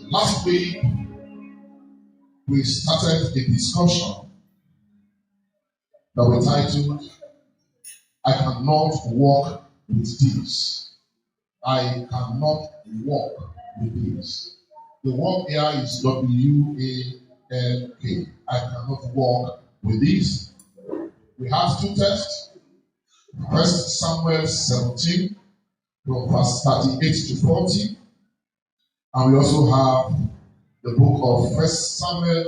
Last week, we started a discussion that we titled, I cannot walk with this. I cannot walk with this. The word here is W-A-L-K. I cannot walk with this. We have two texts. 1 Samuel 17, from verse 38 to 40. And we also have the book of 1 Samuel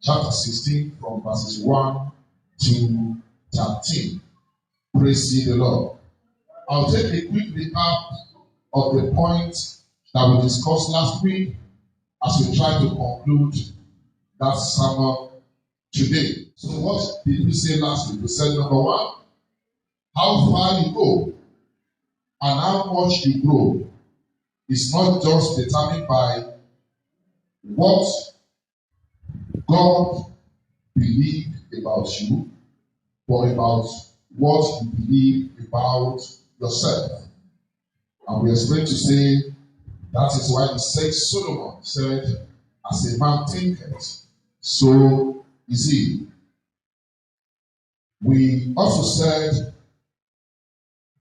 chapter 16, from verses 1 to 13. Praise ye the Lord. I'll take a quick recap of the points that we discussed last week as we try to conclude that sermon today. So what did we say last week? We said, number one, how far you go and how much you grow is not just determined by what God believes about you, but about what you believe about yourself. And we explained to say that is why the said Solomon said, as a man thinketh, so is he. We also said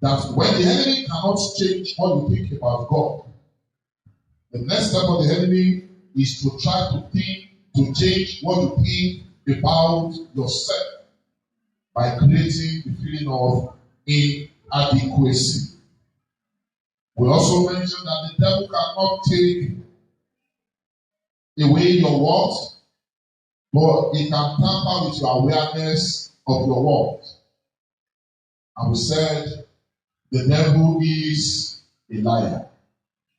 that when the enemy cannot change what you think about God, the next step of the enemy is to try to change what you think about yourself by creating the feeling of inadequacy. We also mentioned that the devil cannot take away your words, but it can tamper with your awareness of your words. And we said the devil is a liar.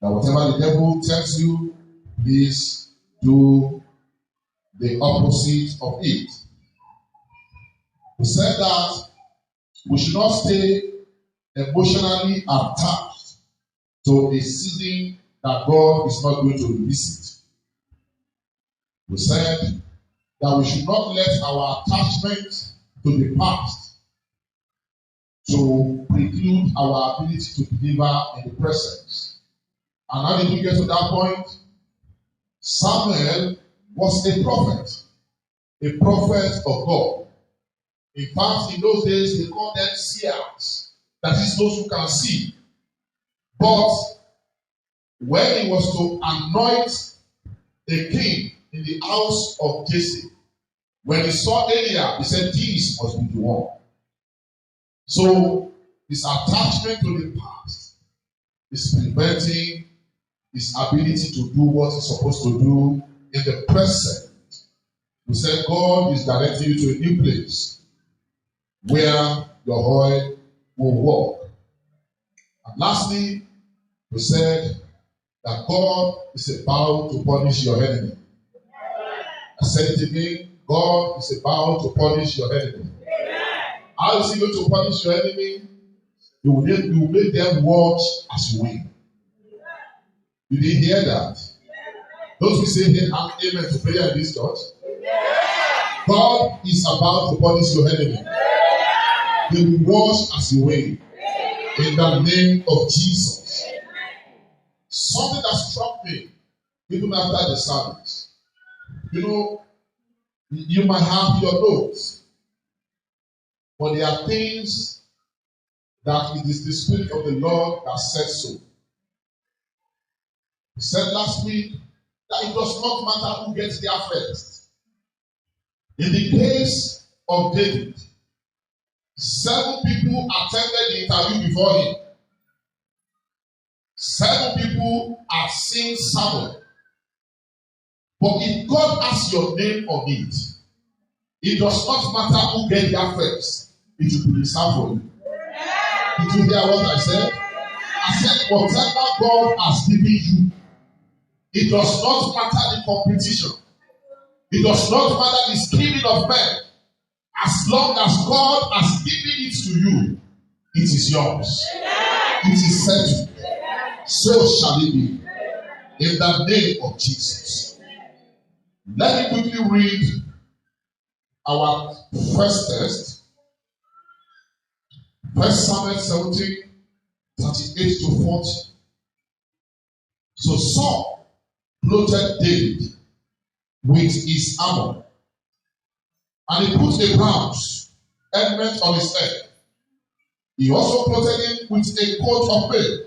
That whatever the devil tells you, please do the opposite of it. We said that we should not stay emotionally attached to a season that God is not going to revisit. We said that we should not let our attachment to the past to preclude our ability to deliver in the present. And how did we get to that point? Samuel was a prophet of God. In fact, in those days, they called them seers, that is, those who can see. But when he was to anoint a king in the house of Jesse, when he saw Eliab, he said, this must be the one. So, his attachment to the past is preventing his ability to do what he's supposed to do in the present. We said God is directing you to a new place where your oil will walk. And lastly, we said that God is about to punish your enemy. I said it again, God is about to punish your enemy. How is he going to punish your enemy? You will make them watch as you win. Did you hear that? Those who say amen to prayer in this church. God is about to punish your enemy. They will watch as you win. In the name of Jesus. Something that struck me even after the service. You might have your notes, but there are things that it is the Spirit of the Lord that said so. He said last week that it does not matter who gets there first. In the case of David, 7 people attended the interview before him. 7 people have seen Samuel. But if God has your name on it, it does not matter who gets there first. It will be reserved for you. Did you hear what I said? I said, whatever God has given you, it does not matter the competition. It does not matter the scheming of men. As long as God has given it to you, it is yours. It is settled. So shall it be. In the name of Jesus. Let me quickly read our first text. 1 Samuel 17, 38 to 40. So Saul clothed David with his armor, and he put a bronze helmet on his head. He also clothed him with a coat of mail.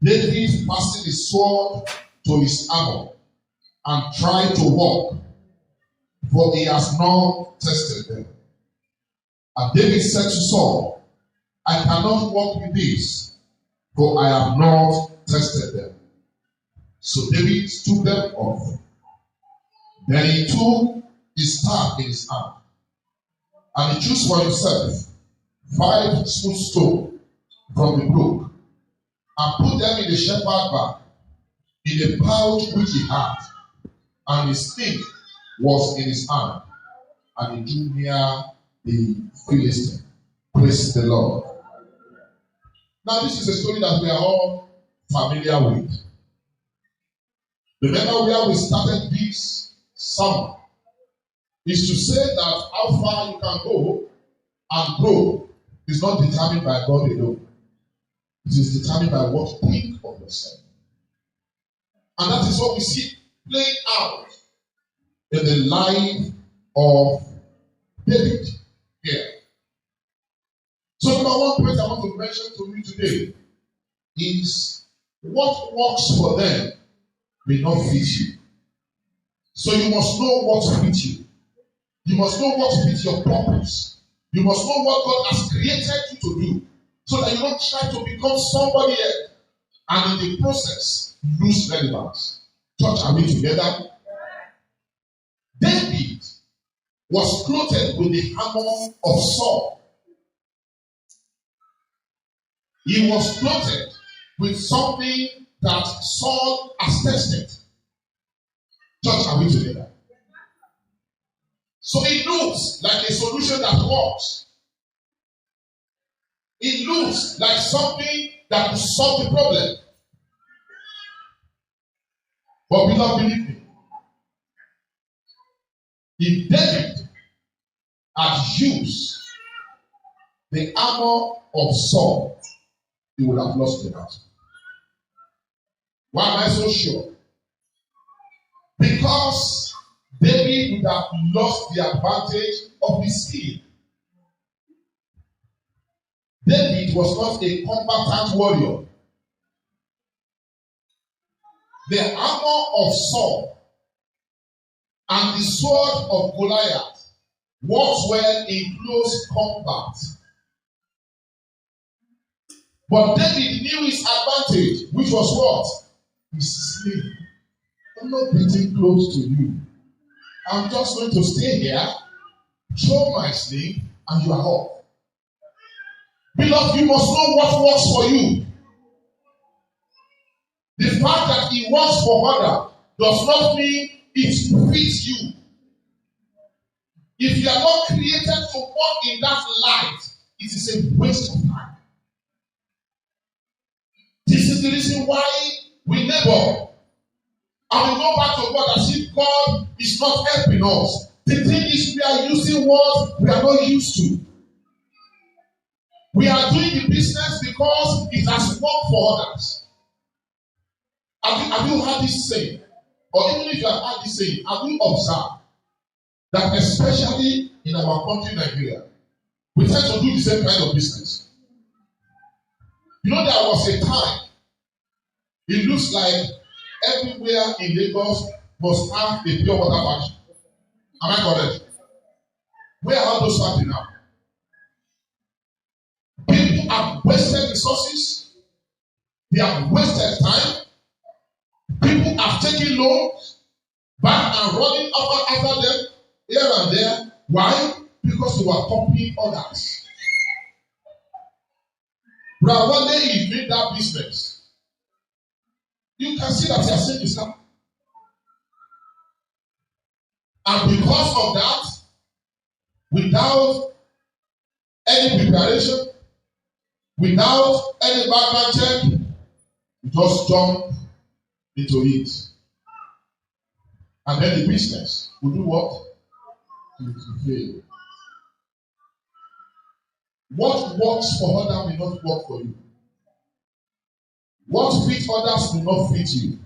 David fastened his sword to his armor and tried to walk, for he has not tested them. And David said to Saul, I cannot walk with this, for I have not tested them. So David took them off. Then he took his staff in his hand, and he chose for himself 5 smooth stones from the brook, and put them in the shepherd bag, in the pouch which he had, and his stick was in his hand, and he drew near the Philistine. Praise the Lord. Now, this is a story that we are all familiar with. Remember where we started this sermon is to say that how far you can go and grow is not determined by God alone. It is determined by what you think of yourself. And that is what we see playing out in the life of David here. So number one point I want to mention to you today is what works for them may not fit you. So you must know what fits you. You must know what fits your purpose. You must know what God has created you to do, so that you don't try to become somebody else and in the process lose relevance. Church, are we together? David was clothed with the armor of Saul. He was clothed with something that Saul has tested. Church, are we together? So it looks like a solution that works. It looks like something that will solve the problem. But beloved, believe me, if David had used the armor of Saul, he would have lost the battle. Why am I so sure? Because David would have lost the advantage of his skill. David was not a combatant warrior. The armor of Saul and the sword of Goliath works well in close combat. But David knew his advantage, which was what? His sleep. I'm not getting close to you. I'm just going to stay here, throw my sleep, and you are off. Beloved, you must know what works for you. The fact that it works for others does not mean it fits you. If you are not created to walk in that light, it is a waste of time. This is the reason why we labor. And we go back to God as if God is not helping us. The thing is, we are using what we are not used to. We are doing the business because it has worked for others. Have you heard this saying? Or even if you have heard this saying, have you observed that especially in our country, Nigeria, we tend to do the same kind of business? You know, there was a time, it looks like everywhere in Lagos must have a pure water factory. Am I correct? Where are those factories now? People have wasted resources. They have wasted time. People have taken loans back and running after them here and there. Why? Because they were copying others. But one day he made that business. You can see that he has seen this happen. And because of that, without any preparation, without any background check, you just jump into it. And then the business will do what? It will fail. What works for others will not work for you. What fits others will not fit you.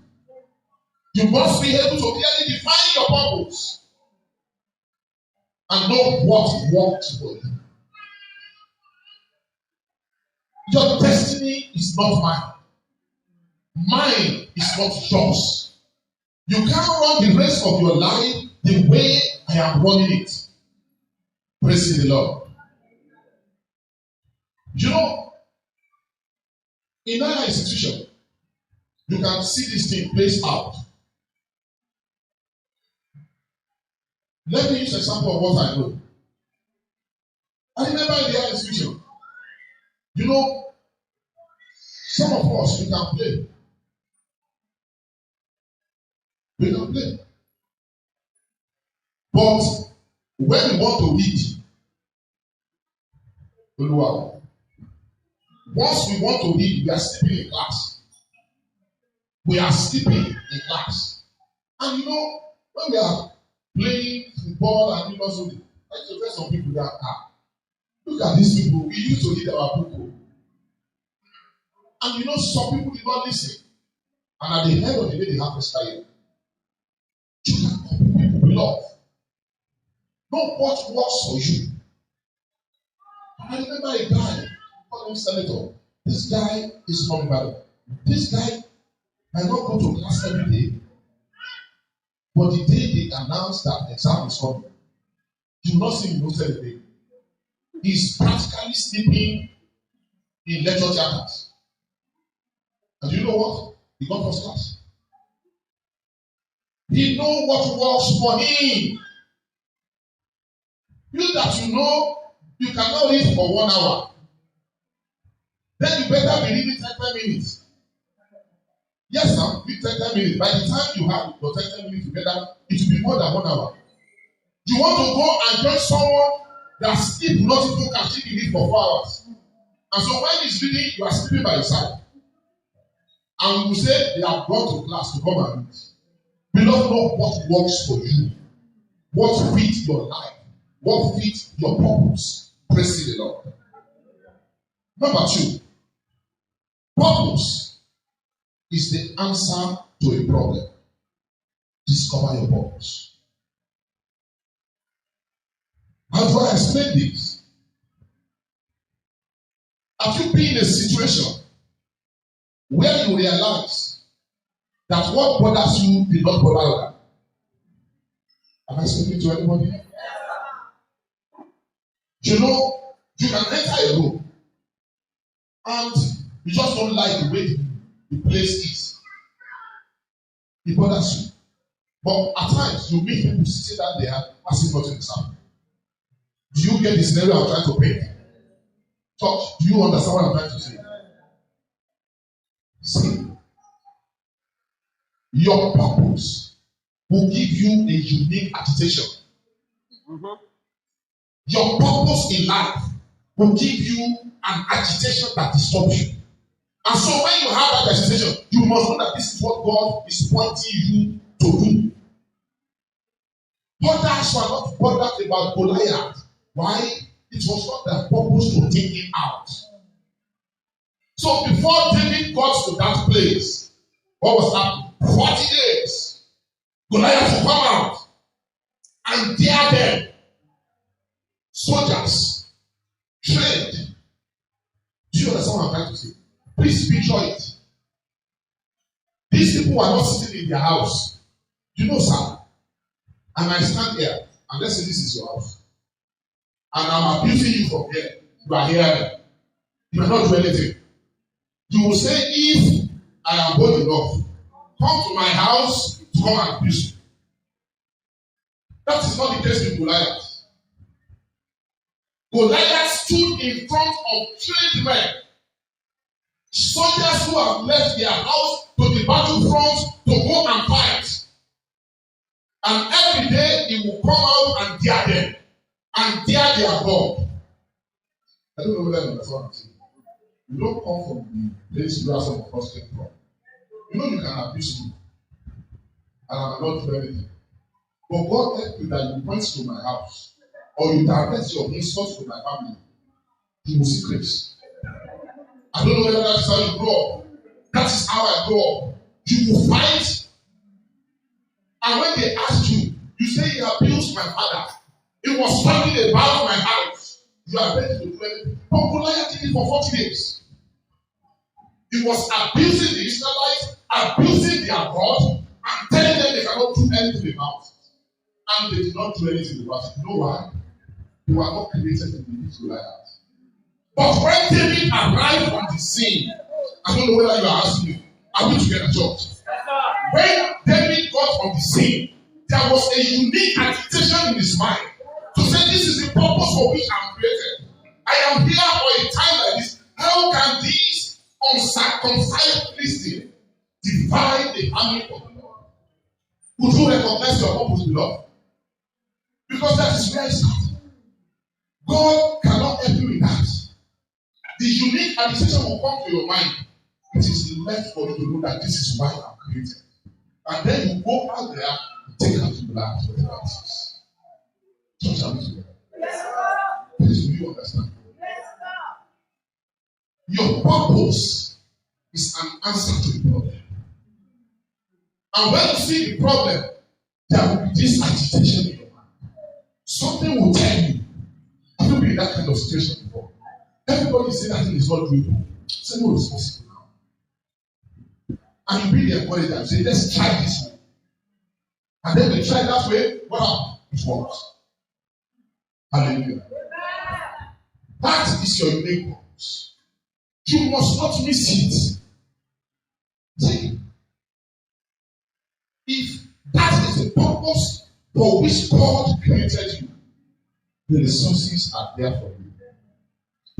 You must be able to clearly define your purpose and know what works for you. Your destiny is not mine. Mine is not yours. You can't run the race of your life the way I am running it. Praise the Lord. You know, in our institution, you can see this thing placed out. Let me use an example of what I know. I remember in the institution, you know, some of us, we can play. We can play. But when we want to read, once we want to read, we are sleeping in class. We are sleeping in class. And you know, when we are playing football and you also, like to tell some people that, look at these people, we used to read our book. And you know, some people did not listen. And at the end of the day, they have to stay. You can copy people with love. Know what works for you. I remember a guy, called him Senator. This guy is from Ibadan. This guy might not go to class every day, but the day they announce that exam is coming, you will not see him roasted the day. He's practically sleeping in lecture chambers. And you know what? He got first class. He knows what works for him. You that you know you cannot read for 1 hour. Then you better be reading 10 minutes. Yes, sir, read 10 minutes. By the time you have your 10 minutes together, it will be more than 1 hour. You want to go and join someone that sleep not even can sleep in it for 4 hours. And so when he's reading, you are sleeping by your side. And you say they have gone to class to come and read. Beloved, know what works for you. What fits your life. What fits your purpose. Praise the Lord. Number 2. Purpose is the answer to a problem. Discover your purpose. How do I explain this? Have you been in a situation where you realize that what bothers you did not bother others? Am I speaking to anybody? You know, you can enter a room and you just don't like the way the place is. It bothers you. But at times, you meet people sitting down there as if nothing is happening. Do you get the scenario I'm trying to paint? Church, do you understand what I'm trying to say? See, your purpose will give you a unique agitation. Mm-hmm. Your purpose in life will give you an agitation that disturbs you. And so when you have that agitation, you must know that this is what God is pointing you to do. Others were not bothered about Goliath. Why? It was not their purpose to take him out. So before David got to that place, what was happening? 40 days. Goliath will come out and dare them. Soldiers, trained. Do you understand what I'm trying to say? Please picture it. These people were not sitting in their house. You know, sir, I might stand here and let's say this is your house. And I'm abusing you from here. You are here. You are not doing anything. You will say, if I am bold enough, come to my house to come and abuse me. That is not the case with Goliath. Goliath stood in front of trained men, soldiers who have left their house to the battlefront to go and fight. And every day he will come out and dare them and dare their God. I don't know whether you understand what I'm saying. You don't come from the place where some of us came from. You know you can abuse me, and I will not do anything. But God help you that you went to my house, or you direct your insults to my family, you will see grace. I don't know whether that is how you grow up. That is how I grow up. You will fight And when they asked you, you say he abused my father. He was talking about my house. You are ready to do it. But Goliath did it for 40 days. He was abusing the Israelites, abusing their God, and telling them they cannot do anything about it. And they did not do anything about it. You know why? They were not created to be Goliath. But when David arrived on the scene, I don't know whether you are asking me, are we together, church? When David got on the scene, there was a unique agitation in his mind to say, this is the purpose for which I'm created. I am here for a time like this. How can these uncircumcised Philistines divide the army of the Lord? Would you recognize your purpose, beloved? Because that is where it starts. God cannot help you with that. The unique agitation will come to your mind. It is left for you to know that this is why I'm created. And then you go out there and take out the land for the answers. Church, are we together? Please, do you understand? Your purpose is an answer to the problem. And when you see the problem, there will be this agitation in your mind. Something will tell you. Have you been in that kind of situation before? Everybody say that thing is not doable. Say no, it's possible now. And you bring the encouragement and say, let's try this way. And then we try that way, what happens? It works. Hallelujah. That is your unique purpose. You must not miss it. See, if that is the purpose for which God created you, the resources are there for you.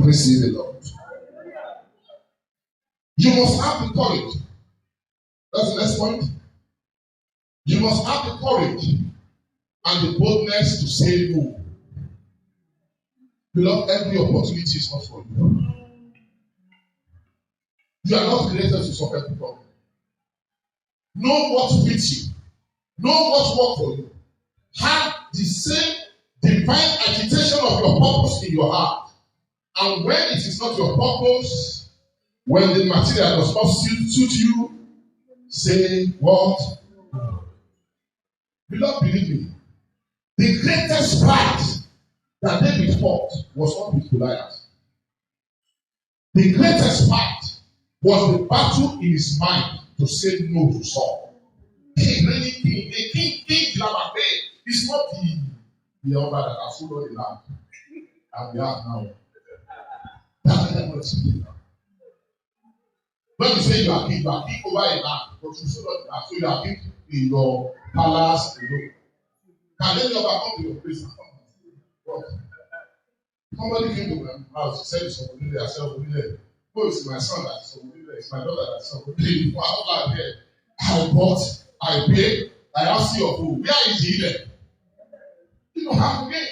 Praise the Lord. You must have the courage. That's the next point. You must have the courage and the boldness to say no. Beloved, every opportunity is not for you. You are not created to solve every problem. Know what fits you. Know what works for you. Have the same divine agitation of your purpose in your heart. And when it is not your purpose, when the material does not suit you, say what? Beloved, believe me. The greatest fight that David fought was not with Goliath. The greatest fight was the battle in his mind to say no to Saul. King, really king. The king Lamate is not the other that has followed the land. And we have now. That's not what it's saying. When you say you are king over a land, but you still not so you are king in your palace alone. Can any other come to your place and what? Somebody came to my house, said it's somebody there, I said, oh, it's my son that is somebody there, it's my daughter that is somebody there. I paid, I asked you of who. Where is he there? You don't have to pay.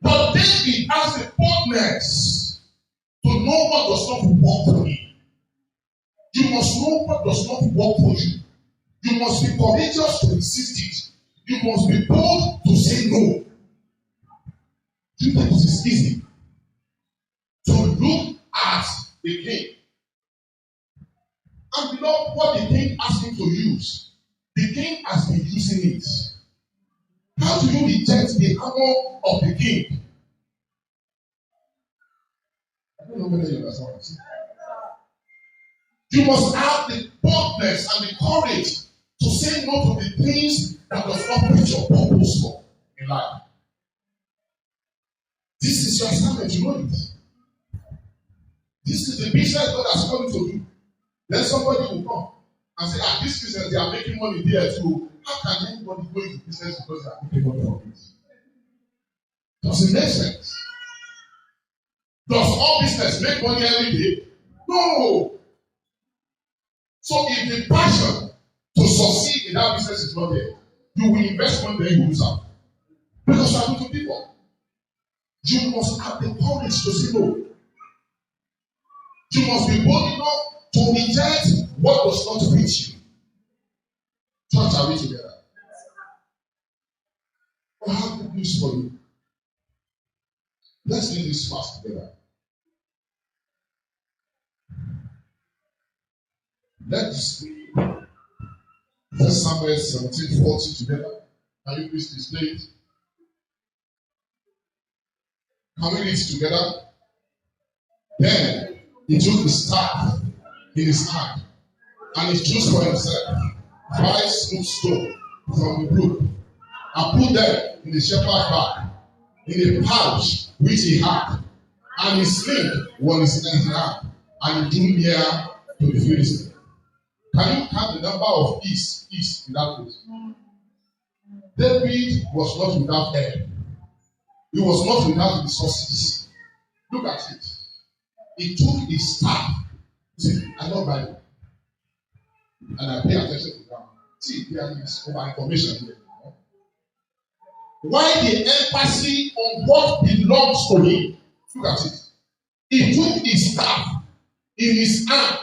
But David has the boldness to know what does not work for him. You must know what does not work for you. You must be courageous to resist it. You must be bold to say no. Do you think it is easy to look at the king and below what the king asked him to use? The king has been using it. How do you reject the armor of the king? I don't know whether you understand what I'm saying. You must have the boldness and the courage to say no to the things that does not fit your purpose for in life. This is your assignment, you know it. This is the business God has called you to do. Then somebody will come and say, this business, they are making money there too. How can anybody go into business because they are making money from it? Does it make sense? Does all business make money every day? No. So if the passion to succeed in that business is not there, you will invest money, then you will lose out. Because you are looking people. You must have the courage to say no. You must be bold enough to reject what does not fit you. Church, are we together? I have good news for you. Let's do this fast together. Let's First Samuel 17:40 together. Can you please display it? Can we read it together? Then he took his staff in his hand, and he chose for himself 5 smooth stones from the brook, and put them in the shepherd's bag, in a pouch which he had, and his sling was in his hand, and he drew near to the Philistine. Can you count the number of east in that place? David was not without help. He was not without resources. Look at it. He took his staff. See, I love Bible. And I pay attention to that. See, there is over information here. Why the emphasis on what belongs to him? Look at it. He took his staff in his hand.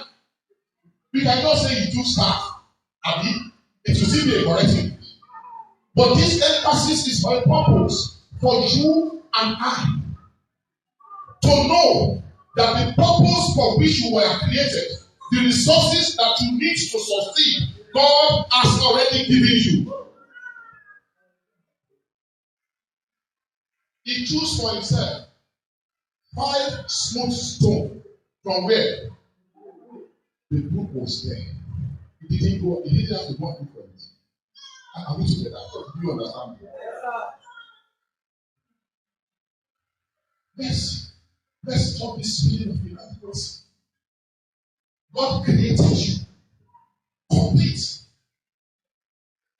We cannot say he took staff. I mean, it will still be a corrective. But this emphasis is for a purpose for you and I to know that the purpose for which you were created, the resources that you need to succeed, God has already given you. He chose for himself 5 smooth stones from where the brook was there. He didn't have to go and look for it. Are we together? Do you understand me? Let's stop this feeling of inadequacy. God created you complete.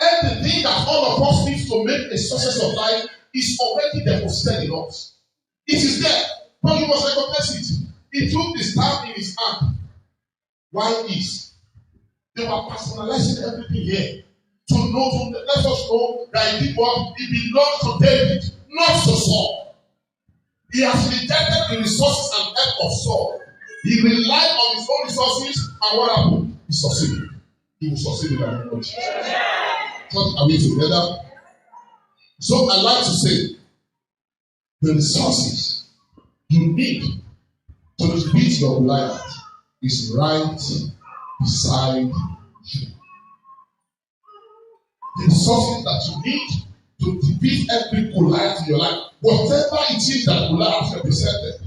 Everything that all of us need to make a success of life is already deposited in us. It is there, but you must recognize it. He took the staff in his hand. Why is? They were personalizing everything here. To let us know that he did what? It belongs to David, not to Saul. He has rejected the resources and help of Saul. He relied on his own resources, and what happened? He succeeded. He will succeed in the name of Jesus. What are we together? So I like to say, the resources you need to defeat your Goliath is right beside you. The resources that you need to defeat every Goliath in your life, whatever it is that Goliath represented,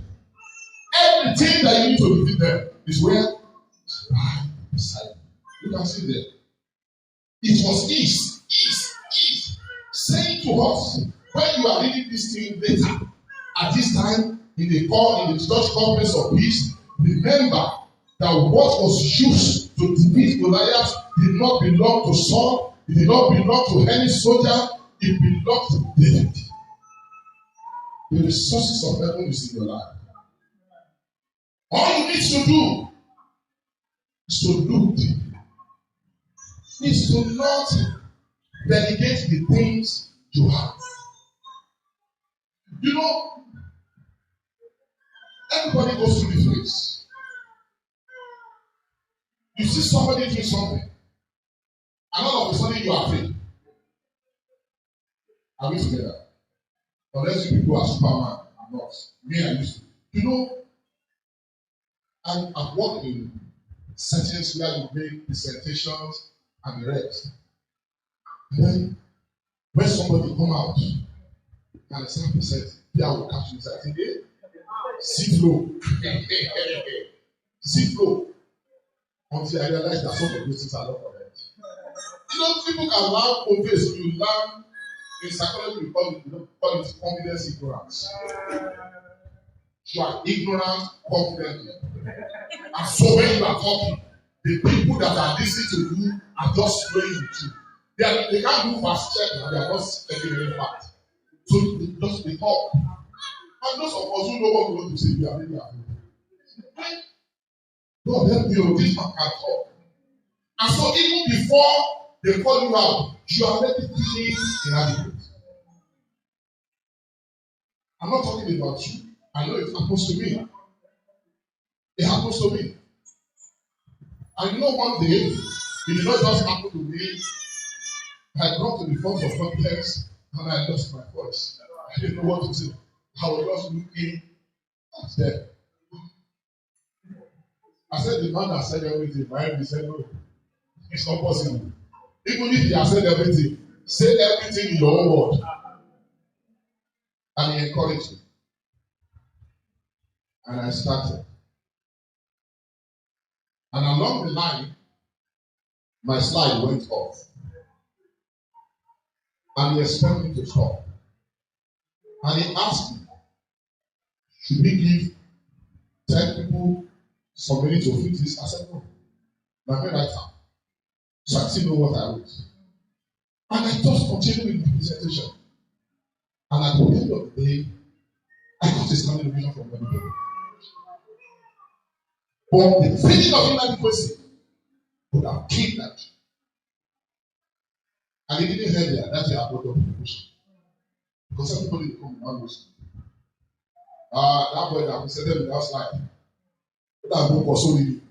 everything that you need to defeat them is where? It's right beside you. You can see there. It was ease, saying to us, when you are reading this thing later, at this time, in the church conference of peace, remember that what was used to defeat Goliath did not belong to Saul, it did not belong to any soldier, it belonged to David. The resources of heaven is in your life. All you need to do is to look deep. Is to not delegate the things you have. You know, everybody goes through this phase. You see somebody doing something, and all of a sudden you are afraid. Are we together? Unless you people are Superman, I'm not. Me, I used to. You know, I've worked in settings where you make presentations and the rest. And then, when somebody come out and start presenting, they will catch you inside. Sit low. Sit low. Until I realize that some of those things are not correct. You know, people can learn obvious. You learn in psychology, we call it confidence ignorance. You are ignorant confidently. And so when you are talking, the people that are listening to you are just flowing with you. They can't do fast check and they are not checking any fact. So they talk. And those of us who know what we want to say, we are really afraid. God help you, this man can talk. And so even before they call you out, you are already feeling inadequate. I'm not talking about you. I know it happens to me. It happens to me. And you know one day, it did not just happen to me. I brought to the front of complex and I lost my voice. I didn't know what to say. I was just looking at them. I said, the man that said everything, right? He said, no, it's not possible. Even if you have said everything, say everything in your own word. And he encouraged me. And I started. And along the line, my slide went off. And he expected me to stop. And he asked me, should we give 10 people some minutes to fix this? I said, no. My friend, I can't. So I still know what I wrote. And I just continued with the presentation. And at the end of the day, I got a standing ovation from everybody. But the feeling of inadequacy would have killed that. And he didn't hear that he had brought up the question. Because everybody will come in one motion. That boy that presented in that slide, that book was so really.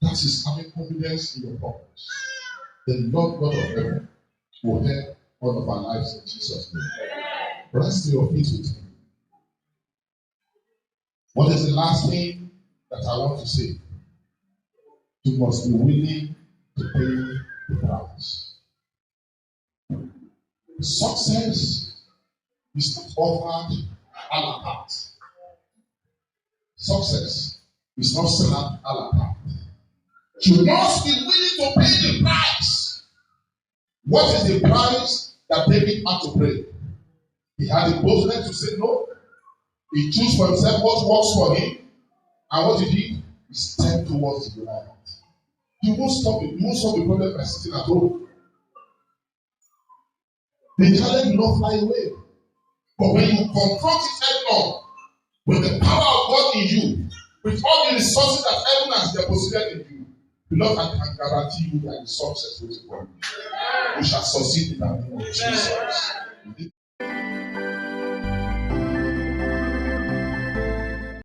That is having confidence in your purpose. The Lord God of heaven will help all of our lives in Jesus' name. Rest your feet with me. What is the last thing that I want to say? You must be willing to pay the price. Success is not offered a la carte. Success is not served a la carte. You must be willing to pay the price. What is the price that David had to pay? He had the boldness to say no. He chose for himself what works for him. And what did he? He stepped towards the Goliath. You won't stop it. You won't solve the problem by sitting at home. The challenge will not fly away. But when you confront it head on, with the power of God in you, with all the resources that heaven has deposited in you, beloved, I can guarantee you that the success will come. You shall succeed in the name of Jesus.